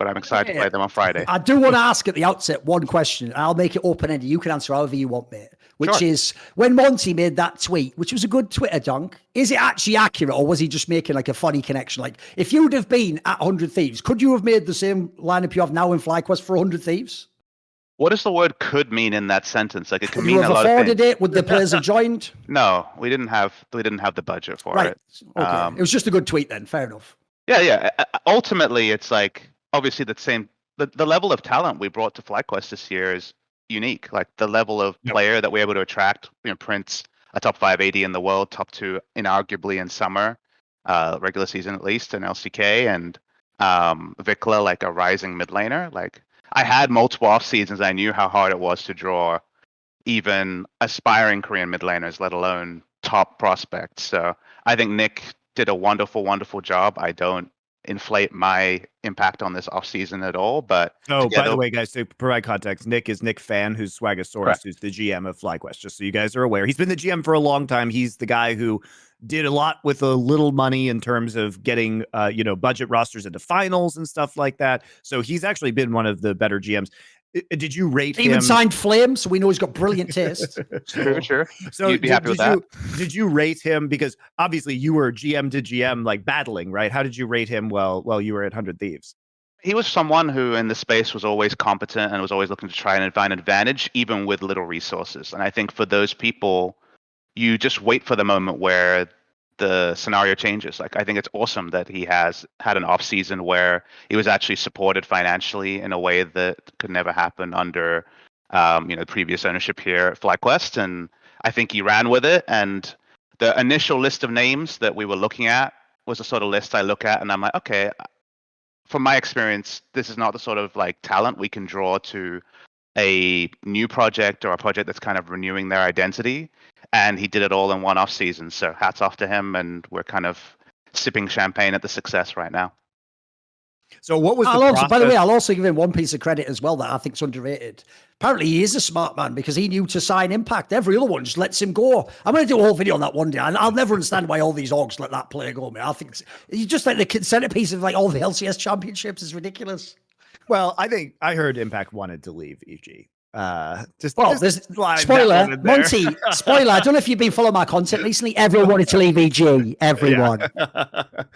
but I'm excited to play them on Friday. I do want to ask at the outset one question. I'll make it open-ended. You can answer however you want, mate. Which is, when Monty made that tweet, which was a good Twitter dunk, is it actually accurate, or was he just making like a funny connection? Like, if you would have been at 100 Thieves, could you have made the same lineup you have now in FlyQuest for 100 Thieves? What does the word "could" mean in that sentence? Like, it could Would mean you have a lot of things. afforded it? Would the players have joined? No, we didn't have the budget for it. Okay, it was just a good tweet then. Fair enough. Yeah. Ultimately, it's like, obviously the level of talent we brought to FlyQuest this year is unique. Like, the level of player that we're able to attract. Prince, a top 580 in the world, top 2 inarguably in summer, regular season at least, in LCK, and Vikla, like a rising mid laner. Like, I had multiple off seasons. I knew how hard it was to draw even aspiring Korean mid laners, let alone top prospects. So I think Nick did a wonderful, wonderful job. I don't inflate my impact on this offseason at all. But by the way, guys, to provide context, Nick is Nick Fan, who's Swagasaurus, who's the GM of FlyQuest, just so you guys are aware. He's been the GM for a long time. He's the guy who did a lot with a little money in terms of getting budget rosters into finals and stuff like that. So he's actually been one of the better GMs. Did you rate him? Even signed Flame, so we know he's got brilliant taste. Sure. So you'd be happy with that. Did you rate him, because obviously you were GM to GM, like battling, right? How did you rate him while you were at 100 Thieves? He was someone who in the space was always competent and was always looking to try and find an advantage, even with little resources. And I think for those people, you just wait for the moment where the scenario changes. Like, I think it's awesome that he has had an off season where he was actually supported financially in a way that could never happen under previous ownership here at FlyQuest. And I think he ran with it. And the initial list of names that we were looking at was the sort of list I look at, and I'm like, okay, from my experience, this is not the sort of like talent we can draw to a new project or a project that's kind of renewing their identity. And he did it all in one off season. So hats off to him, and we're kind of sipping champagne at the success right now. So what was by the way, I'll also give him one piece of credit as well that I think is underrated. Apparently he is a smart man, because he knew to sign Impact. Every other one just lets him go. I'm going to do a whole video on that one day, and I'll never understand why all these orgs let that player go, man. I think he's just like the centerpiece of like all the LCS championships. Is ridiculous. Well, I think I heard Impact wanted to leave EG. Spoiler, Monty, spoiler. I don't know if you've been following my content recently. Everyone wanted to leave EG. Everyone.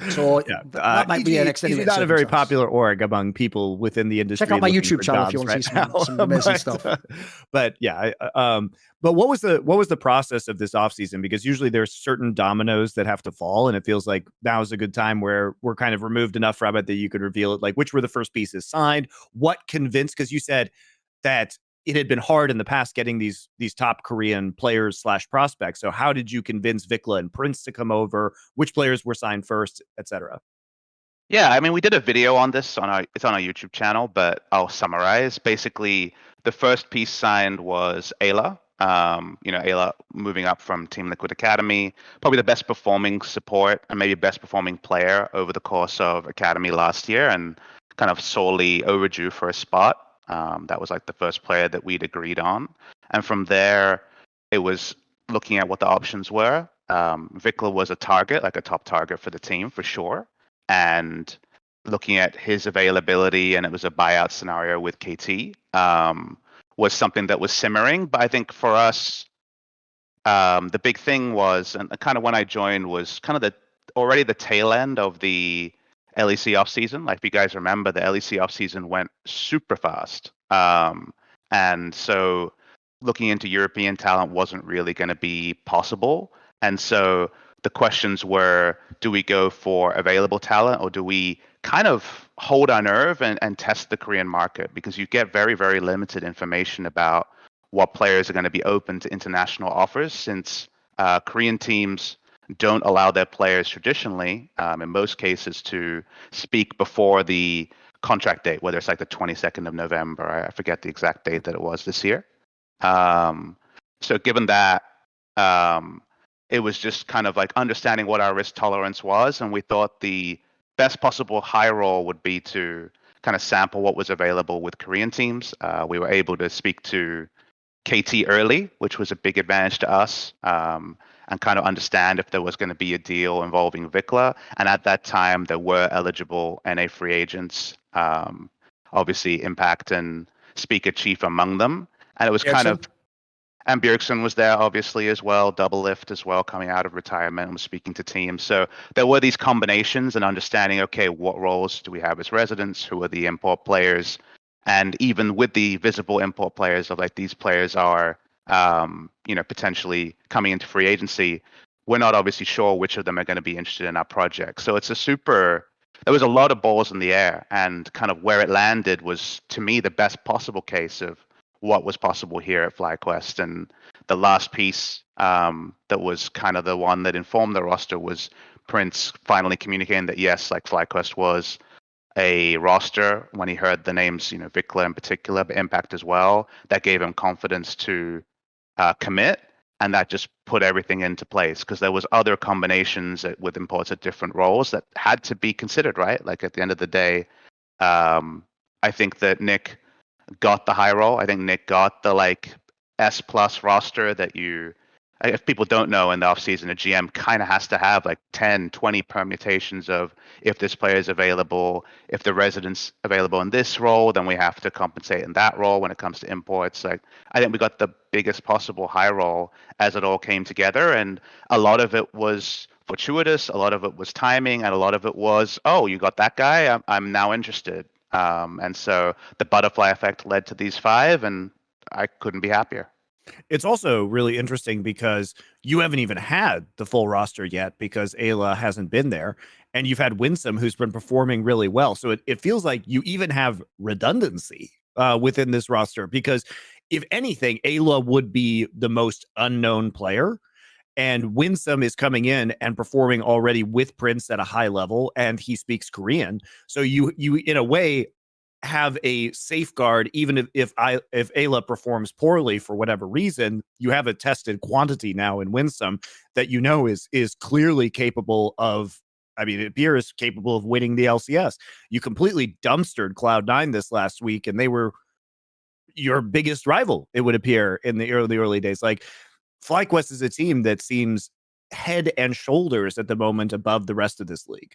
So that might be an extended. He's not a very popular org among people within the industry. Check out my YouTube channel if you want to see some amazing stuff. But what was the process of this offseason? Because usually there's certain dominoes that have to fall, and it feels like now is a good time where we're kind of removed enough from it that you could reveal it. Like, which were the first pieces signed? What convinced? Because you said that it had been hard in the past getting these top Korean players / prospects. So how did you convince Vikla and Prince to come over? Which players were signed first, etc.? Yeah, I mean, we did a video on this it's on our YouTube channel, but I'll summarize. Basically, the first piece signed was Ayla. Ayla moving up from Team Liquid Academy, probably the best performing support and maybe best performing player over the course of Academy last year, and kind of sorely overdue for a spot. That was like the first player that we'd agreed on. And from there, it was looking at what the options were. Vikla was a target, like a top target for the team for sure. And looking at his availability, and it was a buyout scenario with KT, was something that was simmering. But I think for us, the big thing was, and kind of when I joined, was kind of already the tail end of the LEC offseason. Like, if you guys remember, the LEC offseason went super fast. And so looking into European talent wasn't really going to be possible. And so the questions were, do we go for available talent, or do we kind of hold our nerve and test the Korean market? Because you get very, very limited information about what players are going to be open to international offers, since Korean teams don't allow their players traditionally, in most cases, to speak before the contract date, whether it's like the 22nd of November. I forget the exact date that it was this year. So given that, it was just kind of like understanding what our risk tolerance was, and we thought the best possible high roll would be to kind of sample what was available with Korean teams. We were able to speak to KT early, which was a big advantage to us, and kind of understand if there was going to be a deal involving Vikla. And at that time, there were eligible NA free agents obviously Impact and Speaker Chief among them. And it was kind of, Bjergsen? and Bjergsen was there obviously as well, Double Lift as well, coming out of retirement and was speaking to teams. So there were these combinations and understanding, okay, what roles do we have as residents? Who are the import players? And even with the visible import players of like these players are, potentially coming into free agency, we're not obviously sure which of them are going to be interested in our project. So there was a lot of balls in the air, and kind of where it landed was, to me, the best possible case of what was possible here at FlyQuest. And the last piece that was kind of the one that informed the roster was Prince finally communicating that yes, like FlyQuest was a roster when he heard the names, Vikla in particular, but Impact as well. That gave him confidence to commit, and that just put everything into place, because there was other combinations with imports at different roles that had to be considered, right? Like at the end of the day, I think that Nick got the high role. I think Nick got the like S plus roster that if people don't know, in the offseason, a GM kind of has to have like 10, 20 permutations of, if this player is available, if the resident's available in this role, then we have to compensate in that role when it comes to imports. Like, I think we got the biggest possible high roll as it all came together. And a lot of it was fortuitous, a lot of it was timing, and a lot of it was, oh, you got that guy, I'm now interested. And so the butterfly effect led to these 5, and I couldn't be happier. It's also really interesting because you haven't even had the full roster yet, because Ayla hasn't been there, and you've had Winsome, who's been performing really well. So it feels like you even have redundancy within this roster, because if anything, Ayla would be the most unknown player, and Winsome is coming in and performing already with Prince at a high level, and he speaks Korean. So you in a way have a safeguard. Even if Ayla performs poorly for whatever reason, you have a tested quantity now in Winsome that is clearly capable of. I mean, it appears capable of winning the LCS. You completely dumpstered Cloud9 this last week, and they were your biggest rival, it would appear, in the early days. Like, FlyQuest is a team that seems head and shoulders at the moment above the rest of this league.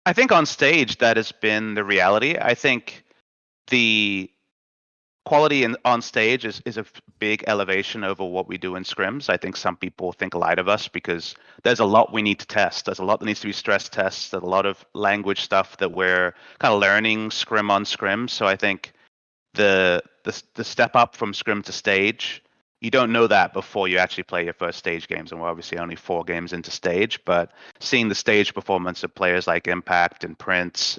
I think on stage that has been the reality. I think the quality on stage is a big elevation over what we do in scrims. I think some people think light of us because there's a lot we need to test. There's a lot that needs to be stress tests. There's a lot of language stuff that we're kind of learning scrim on scrim. So I think the step up from scrim to stage, you don't know that before you actually play your first stage games, and we're obviously only 4 games into stage. But seeing the stage performance of players like Impact and Prince,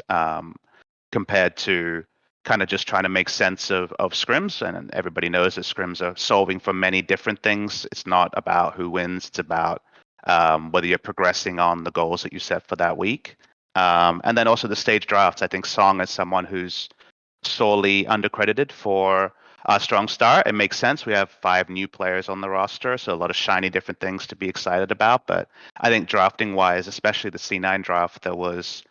compared to kind of just trying to make sense of scrims, and everybody knows that scrims are solving for many different things. It's not about who wins; it's about whether you're progressing on the goals that you set for that week. And then also the stage drafts. I think Song is someone who's sorely undercredited for a strong start. It makes sense. We have 5 new players on the roster, so a lot of shiny different things to be excited about. But I think drafting wise, especially the C9 draft, there was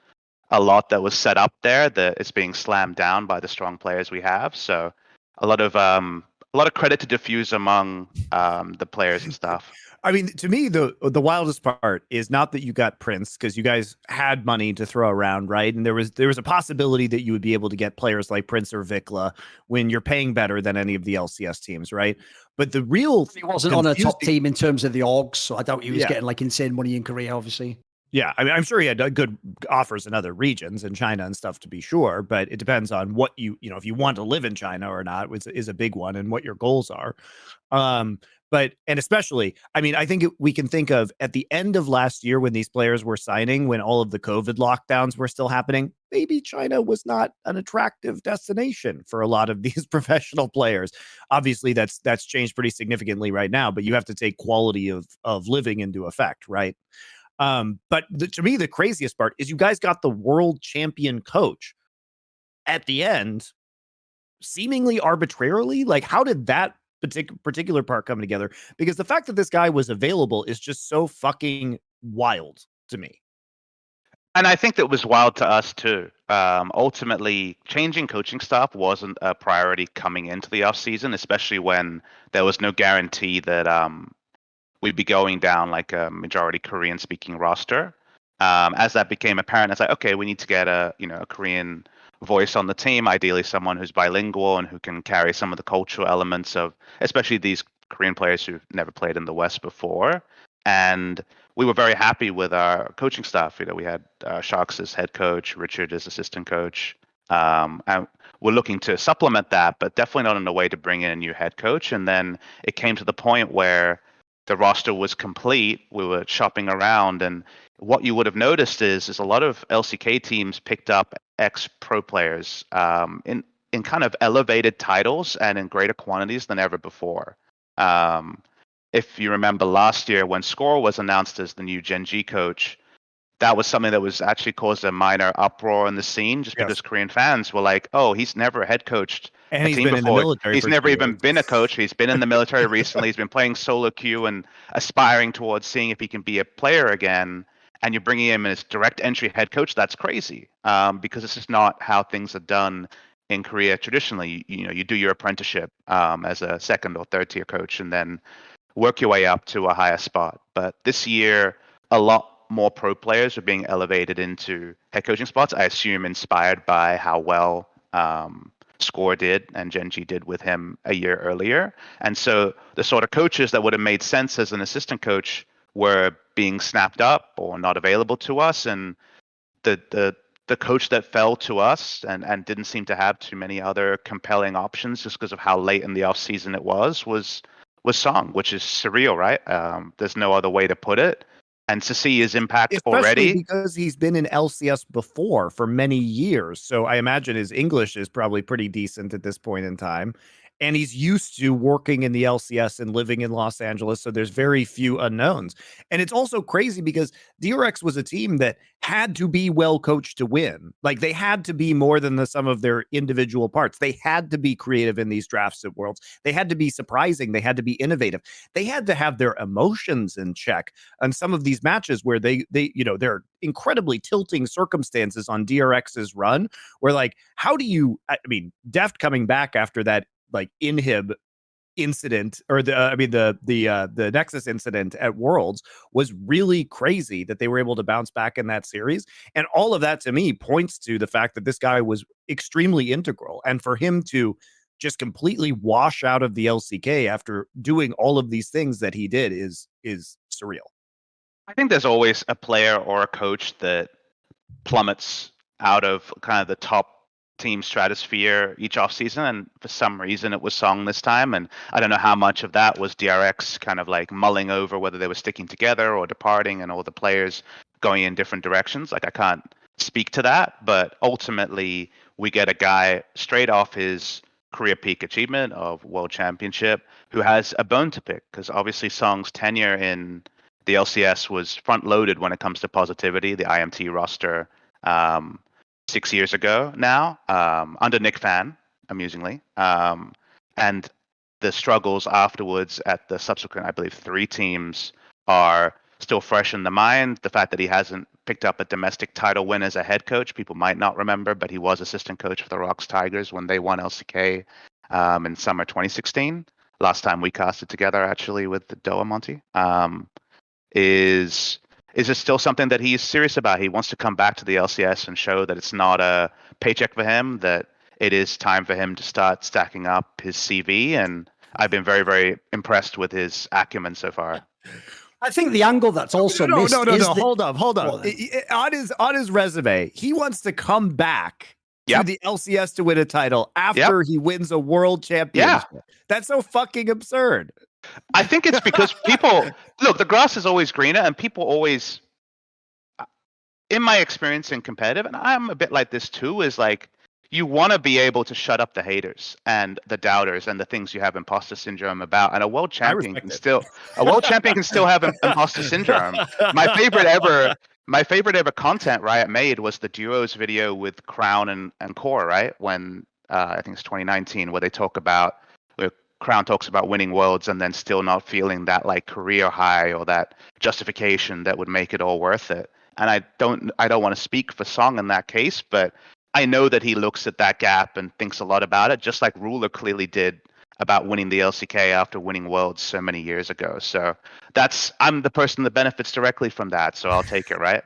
a lot that was set up there that is being slammed down by the strong players we have. So a lot of credit to diffuse among the players and stuff. I mean, to me, the wildest part is not that you got Prince, because you guys had money to throw around, right? And there was a possibility that you would be able to get players like Prince or Vikla when you're paying better than any of the LCS teams, right? But the real he wasn't on a top team in terms of the orgs, so I doubt he was getting like insane money in Korea, obviously. Yeah, I mean, I'm sure he had good offers in other regions, in China and stuff, to be sure. But it depends on what if you want to live in China or not, which is a big one, and what your goals are. But especially, I mean, I think we can think of at the end of last year when these players were signing, when all of the COVID lockdowns were still happening, maybe China was not an attractive destination for a lot of these professional players. Obviously, that's changed pretty significantly right now, but you have to take quality of living into effect, right? But to me, the craziest part is you guys got the world champion coach at the end, seemingly arbitrarily. Like, how did that particular part come together? Because the fact that this guy was available is just so fucking wild to me. And I think that was wild to us too. Ultimately, changing coaching staff wasn't a priority coming into the offseason, especially when there was no guarantee that we'd be going down like a majority Korean-speaking roster. As that became apparent, it's like, okay, we need to get a Korean voice on the team, ideally someone who's bilingual and who can carry some of the cultural elements of, especially these Korean players who've never played in the West before. And we were very happy with our coaching staff. You know, we had Sharks as head coach, Richard as assistant coach, and we're looking to supplement that, but definitely not in a way to bring in a new head coach. And then it came to the point where the roster was complete. We were shopping around, and what you would have noticed is a lot of LCK teams picked up ex-pro players in kind of elevated titles and in greater quantities than ever before. If you remember last year when Score was announced as the new Gen G coach, that was something that was actually caused a minor uproar in the scene, just because Korean fans were like, "Oh, he's never head coached and a he's team been before. In the military he's for never 2 even years. been a coach. He's been in the military recently. He's been playing solo queue and aspiring towards seeing if he can be a player again. And you're bringing him as direct entry head coach. That's crazy, because it's just not how things are done in Korea traditionally. You know, you do your apprenticeship as a second or third tier coach, and then work your way up to a higher spot. But this year, a lot more pro players are being elevated into head coaching spots. I assume inspired by how well Score did and Genji did with him a year earlier. And so the sort of coaches that would have made sense as an assistant coach were being snapped up or not available to us. And the coach that fell to us and didn't seem to have too many other compelling options just because of how late in the off season it was Song, which is surreal, right? There's no other way to put it. And to see his impact Especially already, because he's been in LCS before for many years. So I imagine his English is probably pretty decent at this point in time. And he's used to working in the LCS and living in Los Angeles. So there's very few unknowns. And it's also crazy because DRX was a team that had to be well coached to win. Like they had to be more than the sum of their individual parts. They had to be creative in these drafts at Worlds. They had to be surprising. They had to be innovative. They had to have their emotions in check on some of these matches where they you know, they're incredibly tilting circumstances on DRX's run where like, how do you, I mean, Deft coming back after that like inhib incident or the Nexus incident at Worlds was really crazy that they were able to bounce back in that series. And all of that to me points to the fact that this guy was extremely integral. And for him to just completely wash out of the LCK after doing all of these things that he did is surreal. I think there's always a player or a coach that plummets out of kind of the top team stratosphere each offseason, and for some reason it was Song this time. And I don't know how much of that was DRX kind of like mulling over whether they were sticking together or departing and all the players going in different directions. Like I can't speak to that, but ultimately we get a guy straight off his career peak achievement of World Championship who has a bone to pick, because obviously Song's tenure in the LCS was front loaded when it comes to positivity. The IMT roster 6 years ago now, under Nick Fan, amusingly, and the struggles afterwards at the subsequent, I believe, 3 teams are still fresh in the mind. The fact that he hasn't picked up a domestic title win as a head coach, people might not remember, but he was assistant coach for the Rocks Tigers when they won LCK in summer 2016. Last time we casted together, actually, with the Doa Monty. Is it still something that he's serious about? He wants to come back to the LCS and show that it's not a paycheck for him, that it is time for him to start stacking up his CV. And I've been very, very impressed with his acumen so far. I think the angle that's also missed is hold up. On his resume, he wants to come back to the LCS to win a title after he wins a world championship. Yeah. That's so fucking absurd. I think it's because people look, the grass is always greener, and people always, in my experience in competitive, and I'm a bit like this too, is like you want to be able to shut up the haters and the doubters and the things you have imposter syndrome about. And a world champion can still have imposter syndrome. My favorite ever content Riot made was the duos video with Crown and Core, right? When I think it's 2019, where they talk about Crown talks about winning worlds and then still not feeling that like career high or that justification that would make it all worth it. And I don't want to speak for Song in that case, but I know that he looks at that gap and thinks a lot about it, just like Ruler clearly did about winning the LCK after winning worlds so many years ago. So I'm the person that benefits directly from that, so I'll take it, right?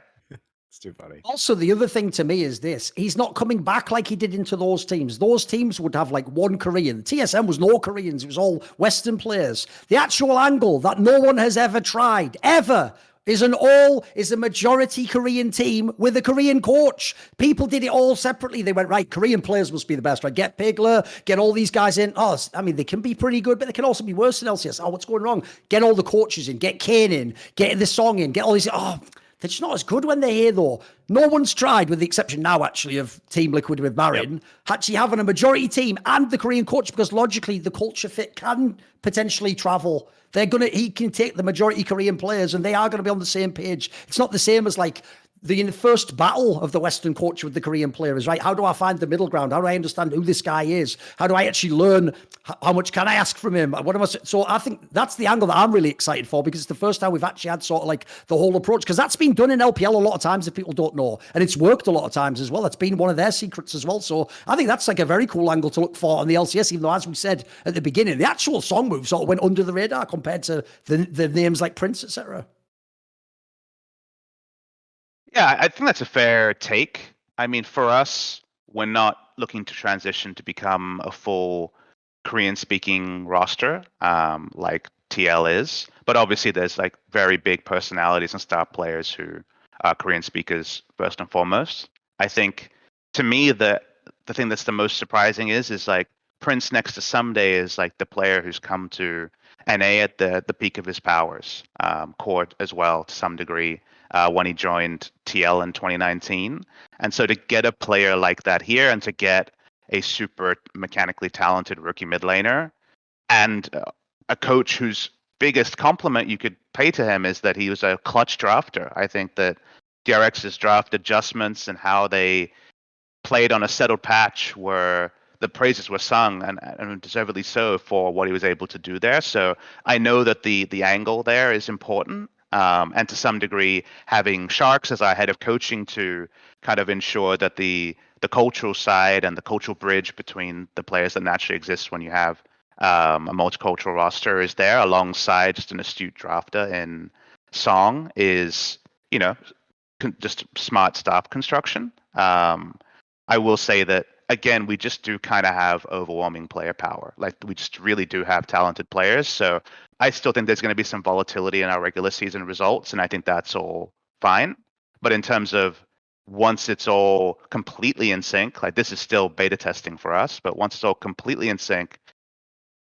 It's too funny. Also, the other thing to me is this. He's not coming back like he did into those teams. Those teams would have like one Korean. TSM was no Koreans. It was all Western players. The actual angle that no one has ever tried, ever, is a majority Korean team with a Korean coach. People did it all separately. They went, right, Korean players must be the best, right? Get Pigler, get all these guys in. Oh, I mean, they can be pretty good, but they can also be worse than LCS. Oh, what's going wrong? Get all the coaches in, get Kane in, get the song in, get all these. Oh, they're just not as good when they're here, though. No one's tried, with the exception now, actually, of Team Liquid with Marin, actually having a majority team and the Korean coach, because logically the culture fit can potentially travel. He can take the majority Korean players and they are going to be on the same page. It's not the same as like the first battle of the Western culture with the Korean players, right? How do I find the middle ground? How do I understand who this guy is? How do I actually learn? How much can I ask from him? So I think that's the angle that I'm really excited for, because it's the first time we've actually had sort of like the whole approach, because that's been done in LPL a lot of times if people don't know. And it's worked a lot of times as well. That's been one of their secrets as well. So I think that's like a very cool angle to look for on the LCS, even though, as we said at the beginning, the actual song move sort of went under the radar compared to the names like Prince, etc. Yeah, I think that's a fair take. I mean, for us, we're not looking to transition to become a full Korean-speaking roster like TL is. But obviously, there's like very big personalities and star players who are Korean speakers first and foremost. I think, to me, the thing that's the most surprising is like Prince next to Someday is like the player who's come to NA at the peak of his powers, Court as well to some degree. When he joined TL in 2019. And so to get a player like that here and to get a super mechanically talented rookie mid laner and a coach whose biggest compliment you could pay to him is that he was a clutch drafter. I think that DRX's draft adjustments and how they played on a settled patch were the praises were sung and deservedly so for what he was able to do there. So I know that the angle there is important. And to some degree, having Sharks as our head of coaching to kind of ensure that the cultural side and the cultural bridge between the players that naturally exists when you have a multicultural roster is there, alongside just an astute drafter in Song is, just smart staff construction. I will say that, again, we just do kind of have overwhelming player power. Like, we just really do have talented players. So I still think there's going to be some volatility in our regular season results, and I think that's all fine. But in terms of once it's all completely in sync, like this is still beta testing for us, but once it's all completely in sync,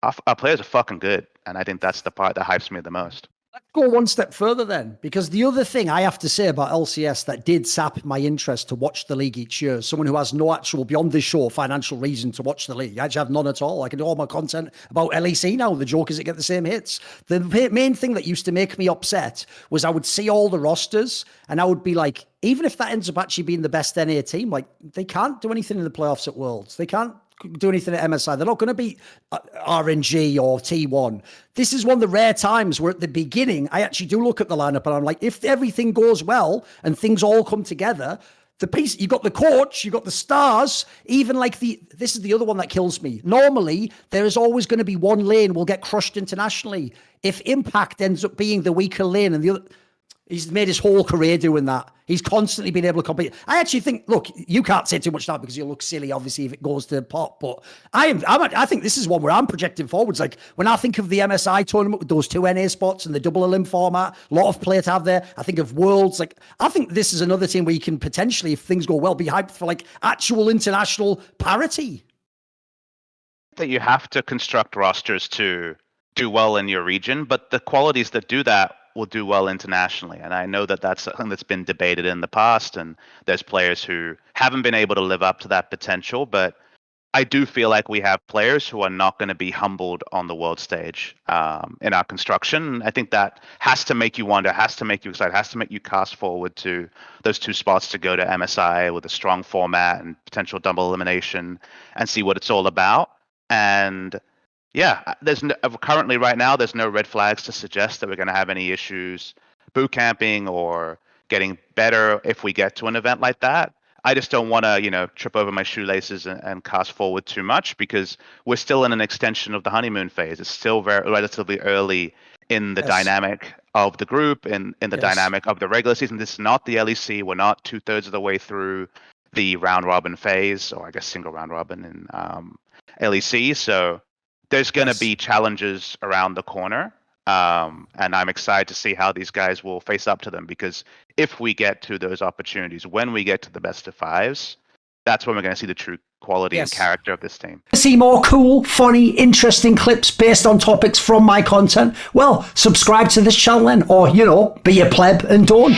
our players are fucking good. And I think that's the part that hypes me the most. Let's go one step further then, because the other thing I have to say about LCS that did sap my interest to watch the league each year, someone who has no actual, beyond this show, financial reason to watch the league. I actually have none at all. I can do all my content about LEC now. The joke is it get the same hits. The main thing that used to make me upset was I would see all the rosters and I would be like, even if that ends up actually being the best NA team, like they can't do anything in the playoffs at Worlds. They can't do anything at MSI. They're not going to beat RNG or T1. This is one of the rare times where at the beginning, I actually do look at the lineup and I'm like, if everything goes well and things all come together, the piece, you got the coach, you got the stars, even like this is the other one that kills me. Normally, there is always going to be one lane will get crushed internationally. If Impact ends up being the weaker lane and the other, he's made his whole career doing that. He's constantly been able to compete. I actually think, look, you can't say too much now because you'll look silly, obviously, if it goes to pot. But I think this is one where I'm projecting forwards. Like when I think of the MSI tournament with those 2 NA spots and the double elim format, a lot of play to have there. I think of Worlds. Like I think this is another team where you can potentially, if things go well, be hyped for like actual international parity. That you have to construct rosters to do well in your region, but the qualities that do that will do well internationally. And I know that that's something that's been debated in the past, and there's players who haven't been able to live up to that potential, but I do feel like we have players who are not going to be humbled on the world stage in our construction. I think that has to make you wonder, has to make you excited, has to make you cast forward to those 2 spots to go to MSI with a strong format and potential double elimination and see what it's all about. And yeah, currently right now, there's no red flags to suggest that we're going to have any issues boot camping or getting better if we get to an event like that. I just don't want to, trip over my shoelaces and cast forward too much, because we're still in an extension of the honeymoon phase. It's still very relatively early in the dynamic of the group and in the dynamic of the regular season. This is not the LEC. We're not 2/3 of the way through the round robin phase, or I guess single round robin in LEC. So there's going to be challenges around the corner. And I'm excited to see how these guys will face up to them, because if we get to those opportunities, when we get to the best of fives, that's when we're going to see the true quality and character of this team. See more cool, funny, interesting clips based on topics from my content? Well, subscribe to this channel then, or, be a pleb and don't.